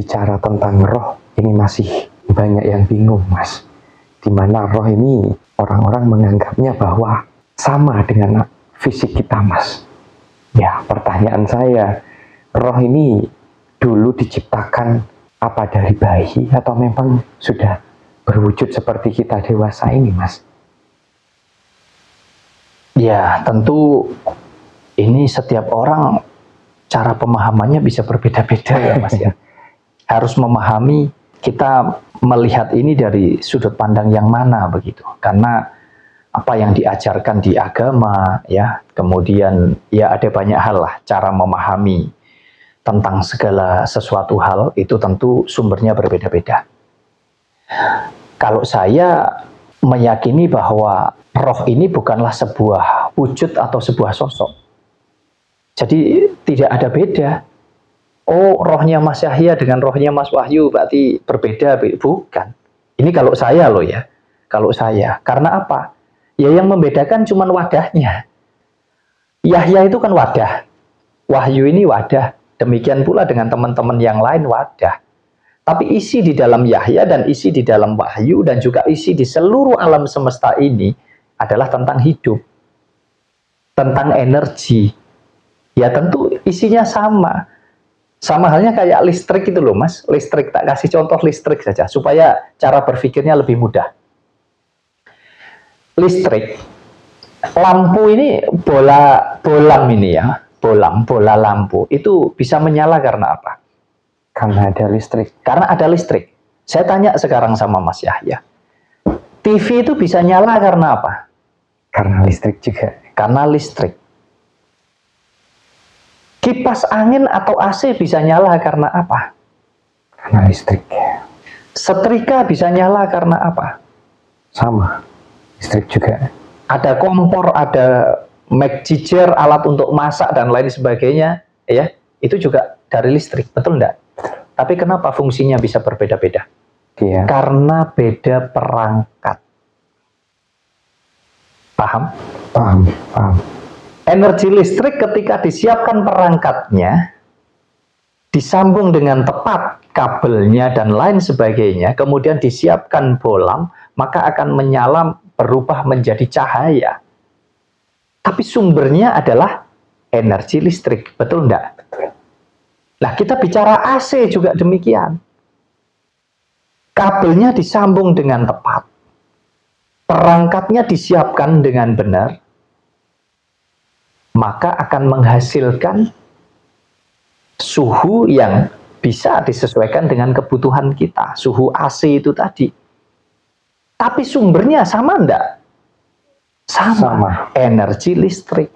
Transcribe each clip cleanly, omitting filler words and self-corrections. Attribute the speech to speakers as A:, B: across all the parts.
A: bicara tentang roh, ini masih banyak yang bingung, Mas. Dimana roh ini orang-orang menganggapnya bahwa sama dengan fisik kita, Mas. Ya, pertanyaan saya, roh ini dulu diciptakan apa dari bayi atau memang sudah berwujud seperti kita dewasa ini, Mas?
B: Ya, tentu ini setiap orang cara pemahamannya bisa berbeda-beda ya, Mas ya. Harus memahami kita melihat ini dari sudut pandang yang mana begitu. Karena apa yang diajarkan di agama ya, kemudian ya ada banyak hal lah cara memahami tentang segala sesuatu hal itu tentu sumbernya berbeda-beda. Kalau saya meyakini bahwa roh ini bukanlah sebuah wujud atau sebuah sosok. Jadi tidak ada beda. Oh, rohnya Mas Yahya dengan rohnya Mas Wahyu berarti berbeda. Bukan. Ini kalau saya loh ya. Kalau saya. Karena apa? Ya yang membedakan cuma wadahnya. Yahya itu kan wadah. Wahyu ini wadah. Demikian pula dengan teman-teman yang lain wadah. Tapi isi di dalam Yahya dan isi di dalam Wahyu dan juga isi di seluruh alam semesta ini adalah tentang hidup. Tentang energi. Ya tentu isinya sama. Sama halnya kayak listrik itu loh, Mas. Listrik, tak kasih contoh listrik saja supaya cara berpikirnya lebih mudah. Listrik, lampu ini bolam ini ya, bola lampu itu bisa menyala karena apa?
A: Karena ada listrik.
B: Karena ada listrik. Saya tanya sekarang sama Mas Yahya, TV itu bisa nyala karena apa?
A: Karena listrik juga.
B: Karena listrik. Kipas angin atau AC bisa nyala karena apa?
A: Karena listrik.
B: Setrika bisa nyala karena apa?
A: Sama, listrik juga.
B: Ada kompor, ada McGiger, alat untuk masak dan lain sebagainya, ya itu juga dari listrik, betul enggak? Tapi kenapa fungsinya bisa berbeda-beda?
A: Iya.
B: Karena beda perangkat. Paham?
A: Paham.
B: Energi listrik ketika disiapkan perangkatnya, disambung dengan tepat kabelnya dan lain sebagainya, kemudian disiapkan bolam, maka akan menyala berubah menjadi cahaya. Tapi sumbernya adalah energi listrik, betul enggak? Nah, kita bicara AC juga demikian. Kabelnya disambung dengan tepat, perangkatnya disiapkan dengan benar, maka akan menghasilkan suhu yang bisa disesuaikan dengan kebutuhan kita. Suhu AC itu tadi. Tapi sumbernya sama enggak? Sama. Energi listrik.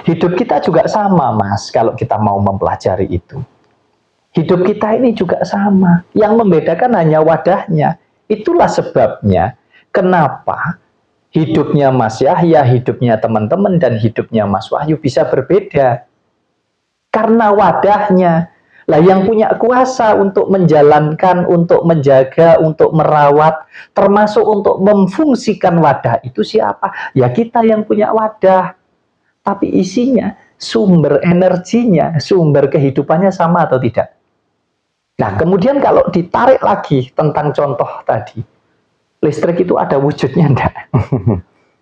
B: Hidup kita juga sama, Mas, kalau kita mau mempelajari itu. Hidup kita ini juga sama. Yang membedakan hanya wadahnya. Itulah sebabnya kenapa hidupnya Mas Yahya, hidupnya teman-teman, dan hidupnya Mas Wahyu bisa berbeda. Karena wadahnya. Lah yang punya kuasa untuk menjalankan, untuk menjaga, untuk merawat, termasuk untuk memfungsikan wadah itu siapa? Ya kita yang punya wadah. Tapi isinya, sumber energinya, sumber kehidupannya sama atau tidak? Nah kemudian kalau ditarik lagi tentang contoh tadi, listrik itu ada wujudnya enggak?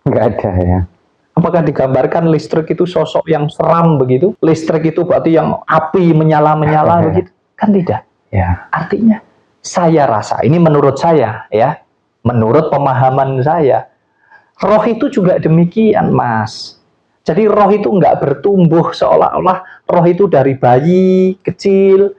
A: Enggak ada ya.
B: Apakah digambarkan listrik itu sosok yang seram begitu? Listrik itu berarti yang api menyala-menyala begitu? Kan tidak.
A: Ya.
B: Artinya saya rasa, ini menurut saya ya, menurut pemahaman saya, roh itu juga demikian, Mas. Jadi roh itu enggak bertumbuh seolah-olah roh itu dari bayi kecil,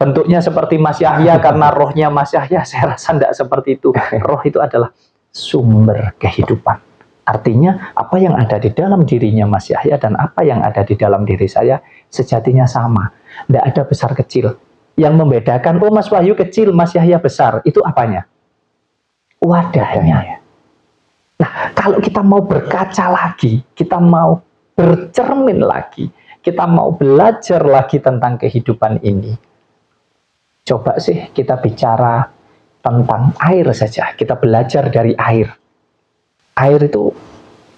B: bentuknya seperti Mas Yahya karena rohnya Mas Yahya. Saya rasa tidak seperti itu. Roh itu adalah sumber kehidupan. Artinya apa yang ada di dalam dirinya Mas Yahya dan apa yang ada di dalam diri saya sejatinya sama. Tidak ada besar kecil. Yang membedakan, oh Mas Wahyu kecil, Mas Yahya besar. Itu apanya? Wadahnya. Nah, kalau kita mau berkaca lagi, kita mau bercermin lagi, kita mau belajar lagi tentang kehidupan ini, coba sih kita bicara tentang air saja. Kita belajar dari air. Air itu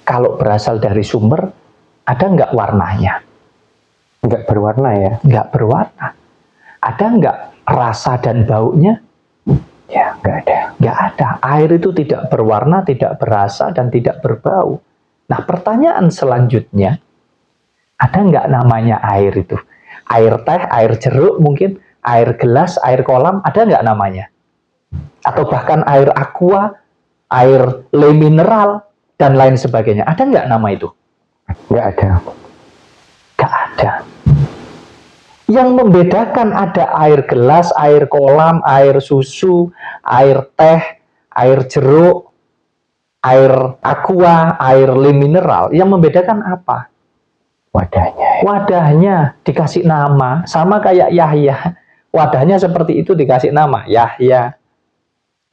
B: kalau berasal dari sumber, ada nggak warnanya?
A: Nggak berwarna ya?
B: Nggak berwarna. Ada nggak rasa dan baunya?
A: Ya, nggak ada.
B: Nggak ada. Air itu tidak berwarna, tidak berasa, dan tidak berbau. Nah, pertanyaan selanjutnya, ada nggak namanya air itu? Air teh, air jeruk mungkin, air gelas, air kolam, ada nggak namanya? Atau bahkan air aqua, air le mineral, dan lain sebagainya. Ada nggak nama itu?
A: Nggak ada.
B: Nggak ada. Yang membedakan ada air gelas, air kolam, air susu, air teh, air jeruk, air aqua, air le mineral. Yang membedakan apa?
A: Wadahnya.
B: Wadahnya dikasih nama, sama kayak Yahya. Wadahnya seperti itu dikasih nama, Yahya.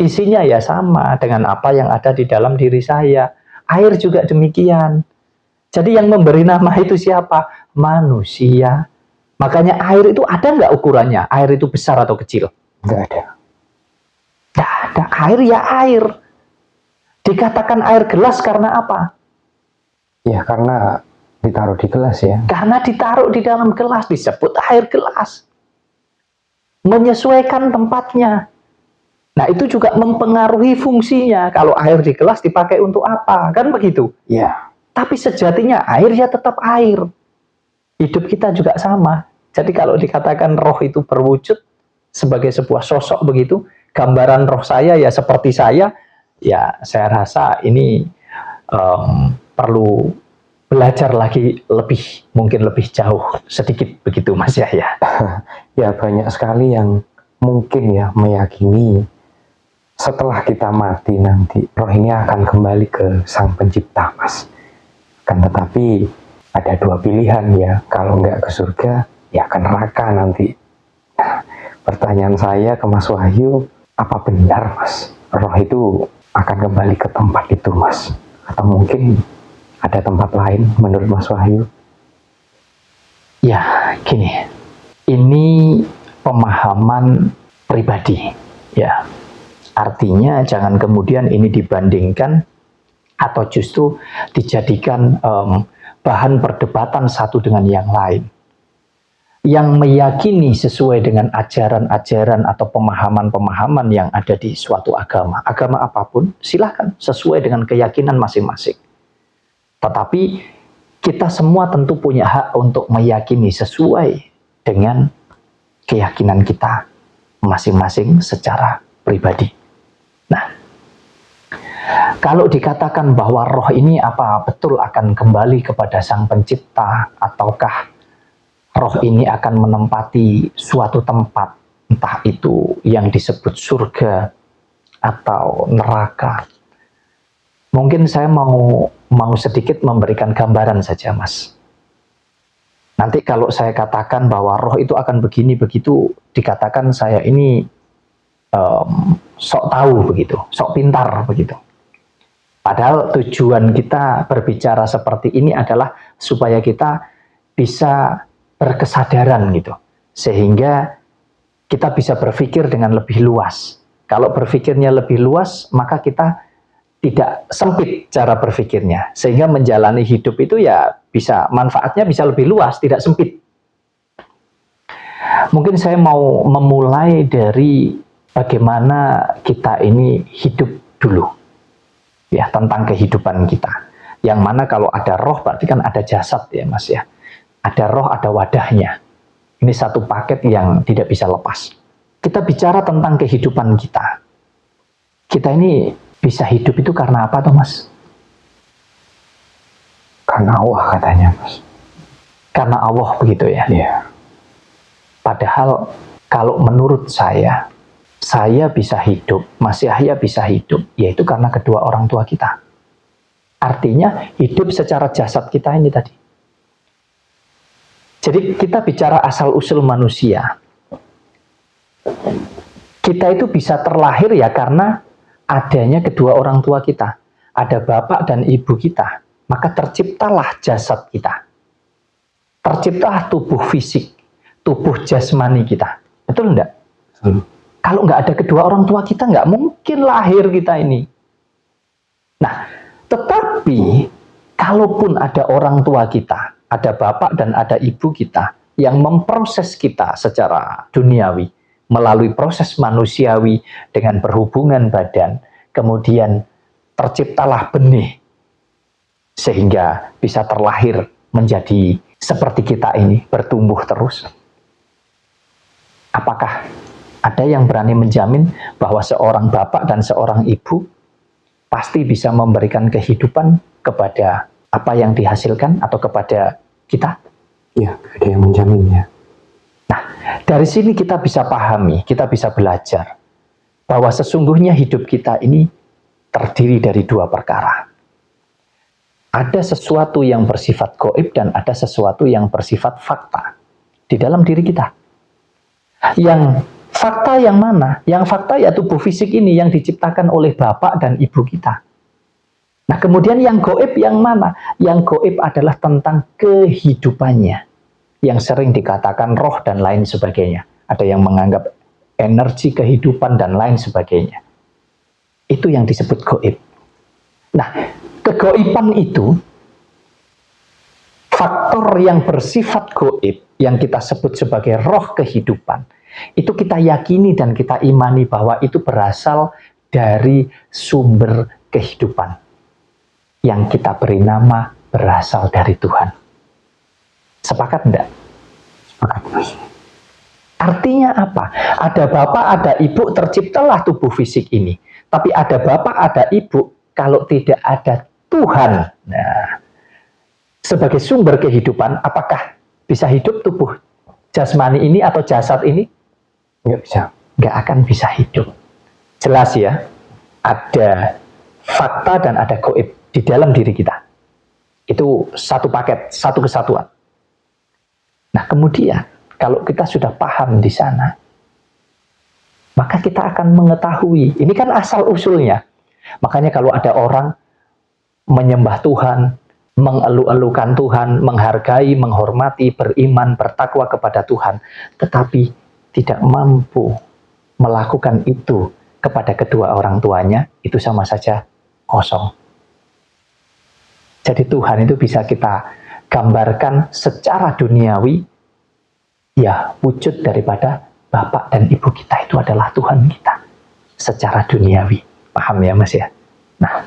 B: Isinya ya sama dengan apa yang ada di dalam diri saya. Air juga demikian. Jadi yang memberi nama itu siapa? Manusia. Makanya air itu ada nggak ukurannya? Air itu besar atau kecil?
A: Nggak ada.
B: Nggak ada. Air ya air. Dikatakan air gelas karena apa?
A: Ya, karena ditaruh di gelas ya.
B: Karena ditaruh di dalam gelas, disebut air gelas. Menyesuaikan tempatnya. Nah, itu juga mempengaruhi fungsinya. Kalau air di gelas dipakai untuk apa? Kan begitu?
A: Ya.
B: Tapi sejatinya air ya tetap air. Hidup kita juga sama. Jadi kalau dikatakan roh itu berwujud sebagai sebuah sosok begitu, gambaran roh saya ya seperti saya, ya saya rasa ini perlu belajar lagi mungkin lebih jauh sedikit begitu Mas Yahya.
A: Ya, banyak sekali yang mungkin ya meyakini setelah kita mati nanti roh ini akan kembali ke Sang Pencipta, Mas. Kan tetapi ada dua pilihan ya, kalau nggak ke surga ya ke neraka nanti. Nah, pertanyaan saya ke Mas Wahyu, apa benar Mas roh itu akan kembali ke tempat itu Mas? Atau mungkin ada tempat lain menurut Mas Wahyu?
B: Ya, gini. Ini pemahaman pribadi, ya. Artinya jangan kemudian ini dibandingkan atau justru dijadikan bahan perdebatan satu dengan yang lain. Yang meyakini sesuai dengan ajaran-ajaran atau pemahaman-pemahaman yang ada di suatu agama. Agama apapun, silahkan sesuai dengan keyakinan masing-masing. Tetapi kita semua tentu punya hak untuk meyakini sesuai dengan keyakinan kita masing-masing secara pribadi. Nah, kalau dikatakan bahwa roh ini apa betul akan kembali kepada Sang Pencipta, ataukah roh ini akan menempati suatu tempat, entah itu yang disebut surga atau neraka. Mungkin saya mau sedikit memberikan gambaran saja, Mas. Nanti kalau saya katakan bahwa roh itu akan begini begitu, dikatakan saya ini sok tahu begitu, sok pintar begitu. Padahal tujuan kita berbicara seperti ini adalah supaya kita bisa berkesadaran gitu, sehingga kita bisa berpikir dengan lebih luas. Kalau berpikirnya lebih luas, maka kita tidak sempit cara berpikirnya, sehingga menjalani hidup itu ya bisa manfaatnya bisa lebih luas, tidak sempit. Mungkin saya mau memulai dari bagaimana kita ini hidup dulu, ya, tentang kehidupan kita. Yang mana kalau ada roh berarti kan ada jasad ya Mas ya. Ada roh, ada wadahnya. Ini satu paket yang tidak bisa lepas. Kita bicara tentang kehidupan kita. Kita ini bisa hidup itu karena apa toh Mas?
A: Karena Allah katanya Mas.
B: Karena Allah begitu ya?
A: Iya.
B: Padahal kalau menurut saya bisa hidup, Mas Yahya bisa hidup, yaitu karena kedua orang tua kita. Artinya hidup secara jasad kita ini tadi. Jadi kita bicara asal-usul manusia. Kita itu bisa terlahir ya karena adanya kedua orang tua kita. Ada bapak dan ibu kita. Maka terciptalah jasad kita. Terciptalah tubuh fisik, tubuh jasmani kita. Betul enggak? Kalau nggak ada kedua orang tua kita, nggak mungkin lahir kita ini. Nah, tetapi kalaupun ada orang tua kita, ada bapak dan ada ibu kita yang memproses kita secara duniawi, melalui proses manusiawi dengan berhubungan badan, kemudian terciptalah benih sehingga bisa terlahir menjadi seperti kita ini, bertumbuh terus. Apakah ada yang berani menjamin bahwa seorang bapak dan seorang ibu pasti bisa memberikan kehidupan kepada apa yang dihasilkan atau kepada kita?
A: Ya, ada yang menjaminnya.
B: Nah, dari sini kita bisa pahami, kita bisa belajar bahwa sesungguhnya hidup kita ini terdiri dari dua perkara. Ada sesuatu yang bersifat gaib dan ada sesuatu yang bersifat fakta di dalam diri kita. Yang fakta yang mana? Yang fakta ya tubuh fisik ini yang diciptakan oleh bapak dan ibu kita. Nah, kemudian yang gaib yang mana? Yang gaib adalah tentang kehidupannya, yang sering dikatakan roh dan lain sebagainya. Ada yang menganggap energi kehidupan dan lain sebagainya. Itu yang disebut gaib. Nah, kegaiban itu, faktor yang bersifat gaib, yang kita sebut sebagai roh kehidupan, itu kita yakini dan kita imani bahwa itu berasal dari sumber kehidupan. Yang kita beri nama berasal dari Tuhan. Sepakat enggak?
A: Sepakat, Mas.
B: Artinya apa? Ada bapak, ada ibu, terciptalah tubuh fisik ini. Tapi ada bapak, ada ibu, kalau tidak ada Tuhan, nah, sebagai sumber kehidupan, apakah bisa hidup tubuh jasmani ini atau jasad ini?
A: Nggak bisa.
B: Nggak akan bisa hidup. Jelas ya, ada fakta dan ada gaib di dalam diri kita. Itu satu paket, satu kesatuan. Nah, kemudian kalau kita sudah paham di sana, maka kita akan mengetahui, ini kan asal-usulnya. Makanya kalau ada orang menyembah Tuhan, mengeluh-elukan Tuhan, menghargai, menghormati, beriman, bertakwa kepada Tuhan, tetapi tidak mampu melakukan itu kepada kedua orang tuanya, itu sama saja kosong. Jadi Tuhan itu bisa kita gambarkan secara duniawi, ya wujud daripada bapak dan ibu kita itu adalah Tuhan kita secara duniawi. Paham ya Mas ya? Nah,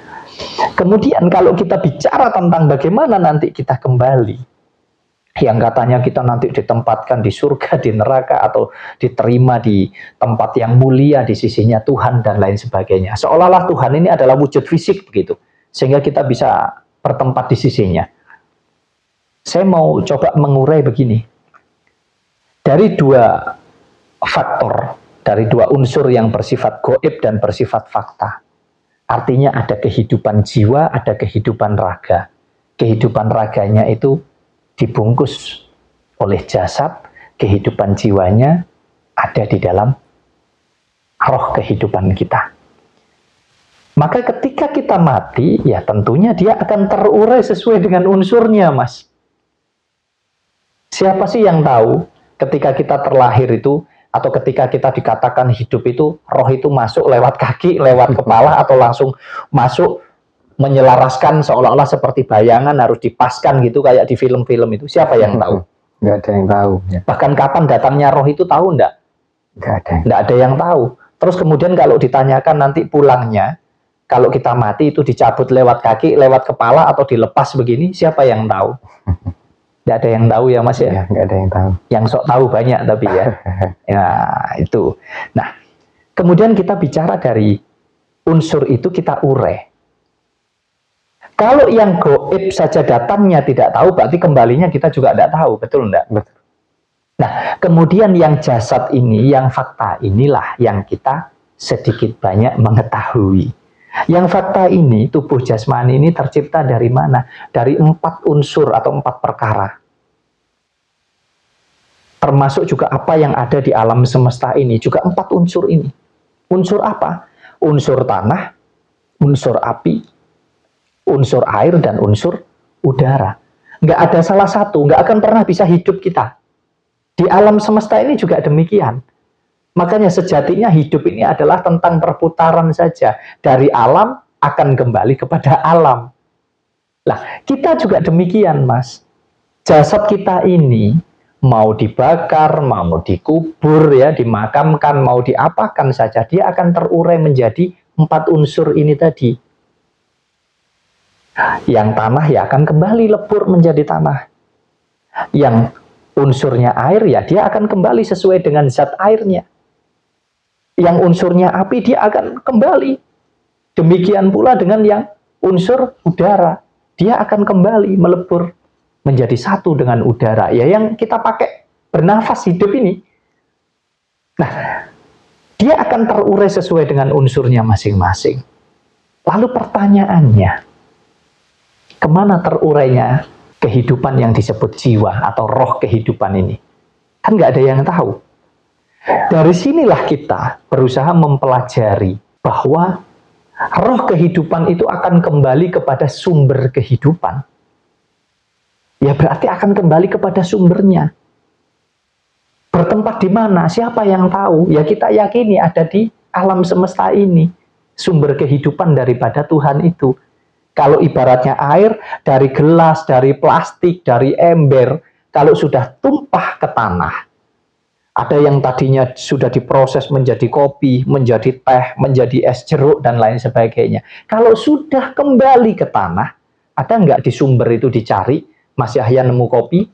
B: kemudian kalau kita bicara tentang bagaimana nanti kita kembali, yang katanya kita nanti ditempatkan di surga, di neraka, atau diterima di tempat yang mulia di sisinya Tuhan dan lain sebagainya. Seolah-olah Tuhan ini adalah wujud fisik begitu, sehingga kita bisa bertempat di sisinya. Saya mau coba mengurai begini. Dari dua faktor, dari dua unsur yang bersifat gaib dan bersifat fakta. Artinya ada kehidupan jiwa, ada kehidupan raga. Kehidupan raganya itu dibungkus oleh jasad, kehidupan jiwanya ada di dalam roh kehidupan kita. Maka ketika kita mati, ya tentunya dia akan terurai sesuai dengan unsurnya, Mas. Siapa sih yang tahu ketika kita terlahir itu, atau ketika kita dikatakan hidup itu, roh itu masuk lewat kaki, lewat kepala, atau langsung masuk menyelaraskan seolah-olah seperti bayangan harus dipaskan gitu kayak di film-film itu. Siapa yang tahu?
A: Nggak ada yang tahu. Ya.
B: Bahkan kapan datangnya roh itu tahu enggak?
A: Nggak ada.
B: Nggak ada yang tahu. Terus kemudian kalau ditanyakan nanti pulangnya, kalau kita mati itu dicabut lewat kaki, lewat kepala, atau dilepas begini, siapa yang tahu? Nggak ada yang tahu ya Mas ya?
A: Ya, nggak ada yang tahu.
B: Yang sok tahu banyak tapi ya. Ya, itu. Nah, kemudian kita bicara dari unsur itu kita urai. Kalau yang gaib saja datangnya tidak tahu, berarti kembalinya kita juga tidak tahu, betul enggak?
A: Betul.
B: Nah, kemudian yang jasad ini, yang fakta inilah yang kita sedikit banyak mengetahui. Yang fakta ini, tubuh jasmani ini tercipta dari mana? Dari 4 unsur atau 4 perkara. Termasuk juga apa yang ada di alam semesta ini, juga 4 unsur ini. Unsur apa? Unsur tanah, unsur api, unsur air, dan unsur udara. Nggak ada salah satu, nggak akan pernah bisa hidup kita. Di alam semesta ini juga demikian. Makanya sejatinya hidup ini adalah tentang perputaran saja. Dari alam akan kembali kepada alam. Lah, kita juga demikian, Mas. Jasad kita ini mau dibakar, mau dikubur, ya, dimakamkan, mau diapakan saja, dia akan terurai menjadi 4 unsur ini tadi. Yang tanah ya akan kembali lebur menjadi tanah. Yang unsurnya air ya dia akan kembali sesuai dengan zat airnya. Yang unsurnya api dia akan kembali. Demikian pula dengan yang unsur udara, dia akan kembali melebur menjadi satu dengan udara. Ya, yang kita pakai bernafas hidup ini. Nah, dia akan terurai sesuai dengan unsurnya masing-masing. Lalu pertanyaannya, kemana terurainya kehidupan yang disebut jiwa atau roh kehidupan ini? Kan nggak ada yang tahu. Dari sinilah kita berusaha mempelajari bahwa roh kehidupan itu akan kembali kepada sumber kehidupan. Ya berarti akan kembali kepada sumbernya. Bertempat di mana? Siapa yang tahu? Ya kita yakini ada di alam semesta ini. Sumber kehidupan daripada Tuhan itu. Kalau ibaratnya air, dari gelas, dari plastik, dari ember, kalau sudah tumpah ke tanah, ada yang tadinya sudah diproses menjadi kopi, menjadi teh, menjadi es jeruk, dan lain sebagainya. Kalau sudah kembali ke tanah, ada nggak di sumber itu dicari? Mas Yahya nemu kopi?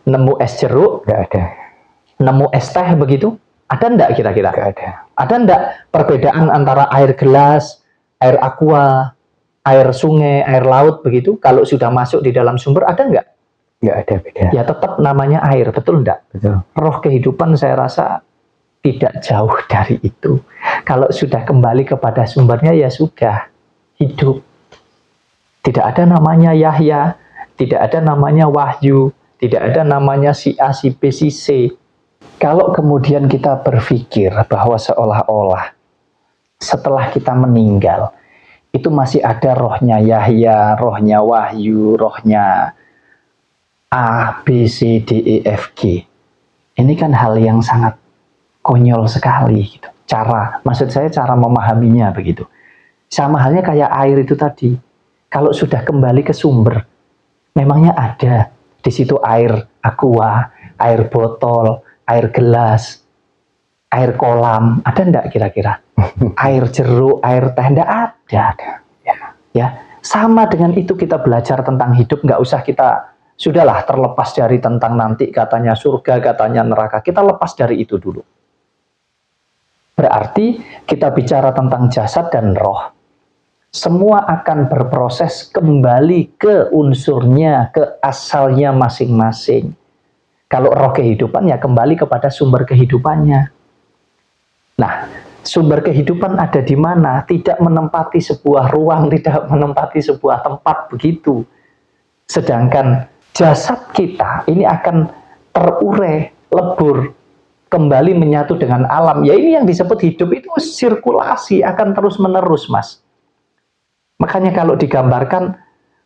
B: Nemu es jeruk?
A: Nggak ada.
B: Nemu es teh begitu? Ada nggak kira-kira?
A: Nggak ada.
B: Ada nggak perbedaan antara air gelas, air aqua, air sungai, air laut begitu? Kalau sudah masuk di dalam sumber, ada nggak?
A: Nggak ada beda.
B: Ya tetap namanya air, betul nggak?
A: Betul.
B: Roh kehidupan saya rasa tidak jauh dari itu. Kalau sudah kembali kepada sumbernya ya sudah hidup. Tidak ada namanya Yahya, tidak ada namanya Wahyu, tidak ada namanya si A, si B, si C. Kalau kemudian kita berpikir bahwa seolah-olah setelah kita meninggal, itu masih ada rohnya Yahya, rohnya Wahyu, rohnya A, B, C, D, E, F, G. Ini kan hal yang sangat konyol sekali gitu. Maksud saya cara memahaminya begitu. Sama halnya kayak air itu tadi. Kalau sudah kembali ke sumber, memangnya ada di situ air aqua, air botol, air gelas, air kolam, ada enggak kira-kira? Air jeruk, air teh, enggak ada. Ya, sama dengan itu kita belajar tentang hidup, nggak usah kita sudahlah terlepas dari tentang nanti katanya surga, katanya neraka. Kita lepas dari itu dulu. Berarti kita bicara tentang jasad dan roh. Semua akan berproses kembali ke unsurnya, ke asalnya masing-masing. Kalau roh kehidupan ya kembali kepada sumber kehidupannya. Nah, sumber kehidupan ada di mana? Tidak menempati sebuah ruang, tidak menempati sebuah tempat begitu. Sedangkan jasad kita ini akan terurai, lebur, kembali menyatu dengan alam. Ya ini yang disebut hidup itu sirkulasi, akan terus-menerus, Mas. Makanya kalau digambarkan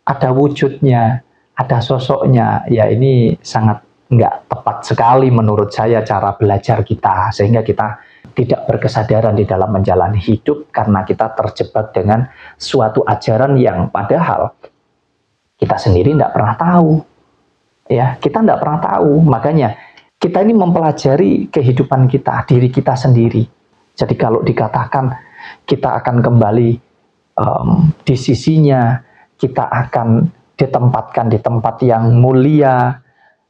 B: ada wujudnya, ada sosoknya, ya ini sangat nggak tepat sekali menurut saya cara belajar kita. Sehingga kita tidak berkesadaran di dalam menjalani hidup karena kita terjebak dengan suatu ajaran yang padahal kita sendiri tidak pernah tahu. Ya, kita tidak pernah tahu. Makanya kita ini mempelajari kehidupan kita, diri kita sendiri. Jadi kalau dikatakan kita akan kembali di sisinya, kita akan ditempatkan di tempat yang mulia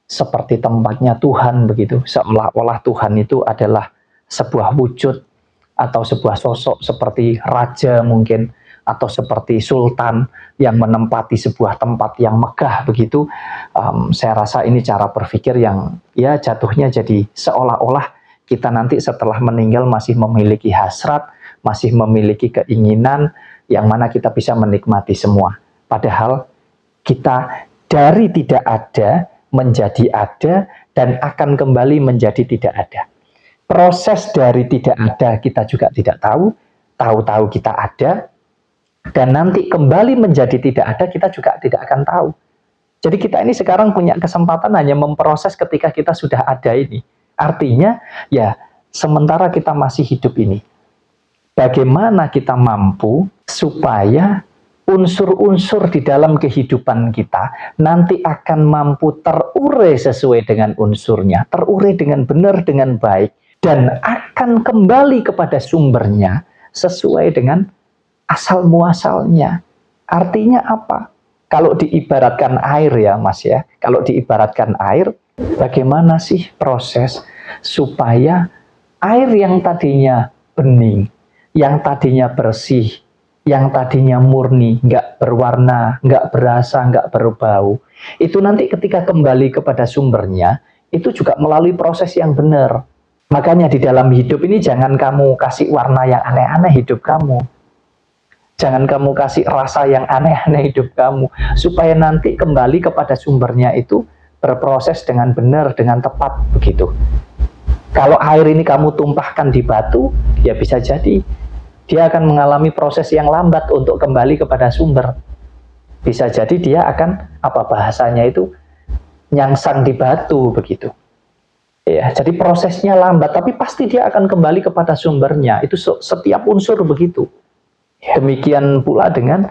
B: seperti tempatnya Tuhan begitu. Seolah-olah Tuhan itu adalah sebuah wujud atau sebuah sosok seperti raja mungkin, atau seperti sultan yang menempati sebuah tempat yang megah begitu. Saya rasa ini cara berpikir yang ya jatuhnya jadi seolah-olah kita nanti setelah meninggal masih memiliki hasrat, masih memiliki keinginan yang mana kita bisa menikmati semua. Padahal kita dari tidak ada menjadi ada dan akan kembali menjadi tidak ada. Proses dari tidak ada kita juga tidak tahu, tahu-tahu kita ada, dan nanti kembali menjadi tidak ada kita juga tidak akan tahu. Jadi kita ini sekarang punya kesempatan hanya memproses ketika kita sudah ada ini. Artinya ya sementara kita masih hidup ini, bagaimana kita mampu supaya unsur-unsur di dalam kehidupan kita nanti akan mampu terurai sesuai dengan unsurnya, terurai dengan benar, dengan baik, dan akan kembali kepada sumbernya sesuai dengan asal muasalnya. Artinya apa? Kalau diibaratkan air ya Mas ya, kalau diibaratkan air, bagaimana sih proses supaya air yang tadinya bening, yang tadinya bersih, yang tadinya murni, nggak berwarna, nggak berasa, nggak berbau, itu nanti ketika kembali kepada sumbernya, itu juga melalui proses yang benar. Makanya di dalam hidup ini jangan kamu kasih warna yang aneh-aneh hidup kamu. Jangan kamu kasih rasa yang aneh-aneh hidup kamu. Supaya nanti kembali kepada sumbernya itu berproses dengan benar, dengan tepat, begitu. Kalau air ini kamu tumpahkan di batu, ya bisa jadi dia akan mengalami proses yang lambat untuk kembali kepada sumber. Bisa jadi dia akan, apa bahasanya itu, nyangsang di batu, begitu. Ya, jadi prosesnya lambat, tapi pasti dia akan kembali kepada sumbernya. Itu setiap unsur begitu. Demikian pula dengan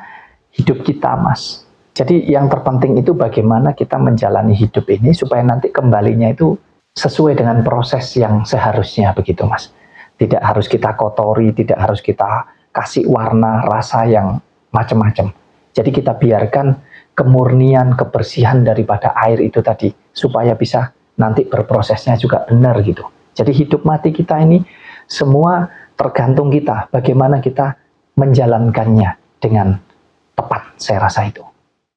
B: hidup kita, Mas. Jadi yang terpenting itu bagaimana kita menjalani hidup ini supaya nanti kembalinya itu sesuai dengan proses yang seharusnya, begitu, Mas. Tidak harus kita kotori, tidak harus kita kasih warna, rasa yang macam-macam. Jadi kita biarkan kemurnian, kebersihan daripada air itu tadi, supaya bisa nanti berprosesnya juga benar gitu. Jadi hidup mati kita ini semua tergantung kita, bagaimana kita menjalankannya dengan tepat, saya rasa itu.